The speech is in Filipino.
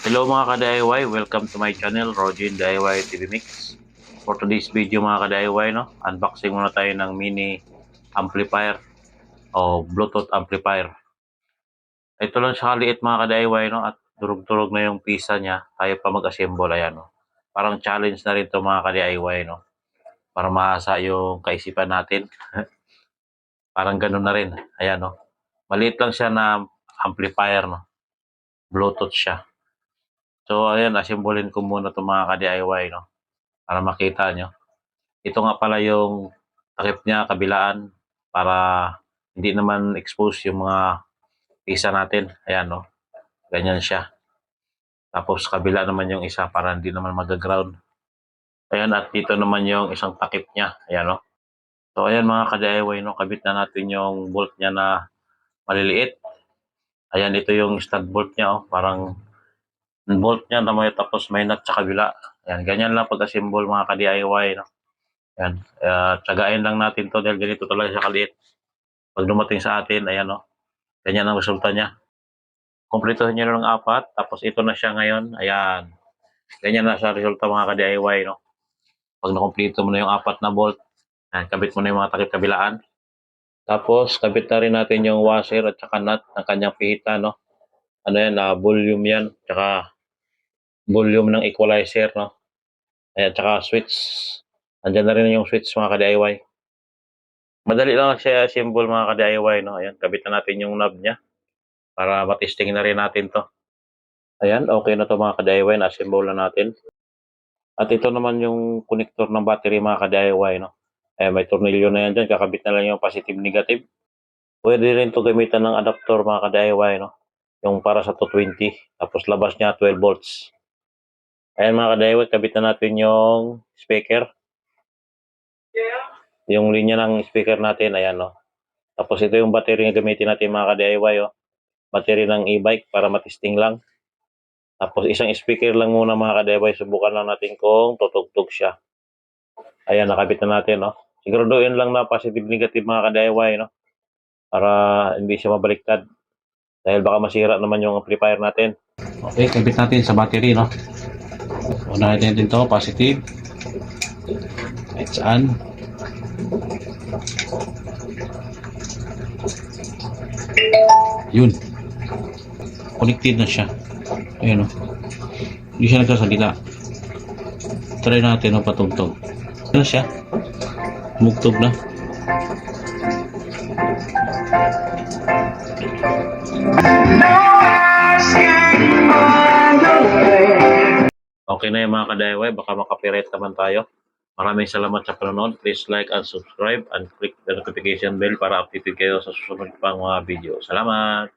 Hello mga ka-DIY, welcome to my channel, Rogin DIY TV Mix. For today's video mga ka-DIY, unboxing muna tayo ng mini amplifier o Bluetooth amplifier. Ito lang siya kaliit mga ka-DIY, at durug-durug na yung pisa niya, tayo pa mag-assemble, ayan. Parang challenge na rin to mga ka-DIY, para mahasa yung kaisipan natin. Parang ganun na rin, ayan. Maliit lang siya na amplifier, Bluetooth siya. So ayan, assemblin ko muna itong mga ka-DIY, para makita nyo. Ito nga pala yung takip niya kabilaan para hindi naman expose yung mga pisa natin. Ayan, ganyan siya. Tapos kabila naman yung isa para hindi naman mag-ground. Ayan, at dito naman yung isang takip niya. Ayan, So ayan mga ka-DIY, kabit na natin yung bolt niya na maliliit. Ayan, ito yung stud bolt niya, parang bolt niya na may tapos may nut sa kabila. Ayan, ganyan lang pag-assemble mga ka-DIY, Ayan, tsagain lang natin to dahil ganito talaga siya kaliit. Pag dumating sa atin, ayan, ganyan ang resulta niya. Kumpletuhin nyo ng 4, tapos ito na siya ngayon. Ayan, ganyan na siya resulta mga ka-DIY, Pag nakumpleto mo na yung 4 na bolt, ayan, kabit mo na yung mga takip kabilaan. Tapos, kabit na rin natin yung washer at saka nut ng kanyang pihita, Ano yan, volume yan, tsaka volume ng equalizer, Ayan, tsaka switch. Andyan na rin yung switch mga ka-DIY. Madali lang siya assemble mga ka-DIY, Ayan, kabit na natin yung knob niya para matesting na rin natin to. Ayan, okay na to mga ka-DIY, na-assemble na natin. At ito naman yung connector ng battery mga ka-DIY, Ayan, may tornilyo na yan dyan, kakabit na lang yung positive negative. Pwede rin to gamitan ng adapter mga ka-DIY, yung para sa 220, tapos labas niya 12 volts. Ayan mga ka-DIY, kabit na natin yung speaker. Yung linya ng speaker natin, ayan, Tapos ito yung battery na gamitin natin mga ka-DIY, battery ng e-bike para matesting lang. Tapos isang speaker lang muna mga ka-DIY, subukan lang natin kung tutugtog siya. Ayan, nakabit na natin, Siguraduhin lang na positive negative mga ka-DIY, para hindi siya mabaliktad. Dahil baka masira naman yung amplifier natin. Okay, kabit natin sa battery, Unahin natin to, positive. It's on. Yun. Connected na siya. Ayan, Hindi siya nagsasalita. Try natin ang patugtog. Ano siya? Mugtog na. Okay na yung mga ka-DIY. Baka makapirate naman tayo. Maraming salamat sa panonood. Please like and subscribe and click the notification bell para updated kayo sa susunod pang mga video. Salamat!